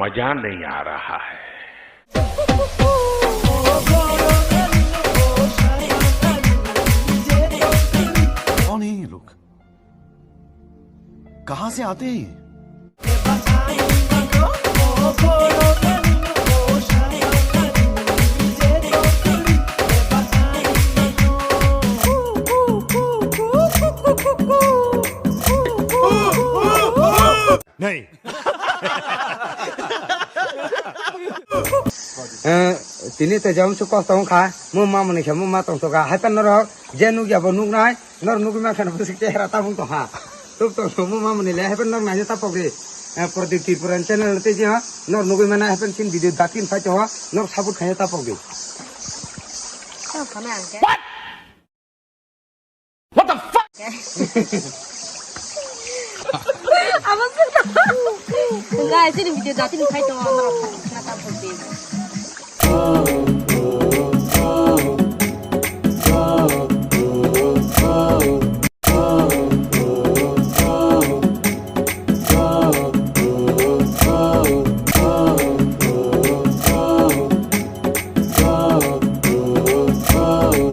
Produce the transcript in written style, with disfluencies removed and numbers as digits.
मजा नहीं आ रहा है। कौन है ये लोग? कहां से आते हैं? नहीं। Tini te jam su kos tong kha mu ma mun kha mu ma tong to ka ha tan ro je nu ya bo nu nai nor nu ma khan bu sik te ra ta bung to ha tu to mu ma mun le ha pan nor na ta pok ri pradeep tripuran channel te ji ha nor nu ma na ha pan sin video dakin pha cho ha nor sabut kha ta pok ri What the fuck? Abang sudah. Enggak, sini video datin kait dengan orang nak tak boleh.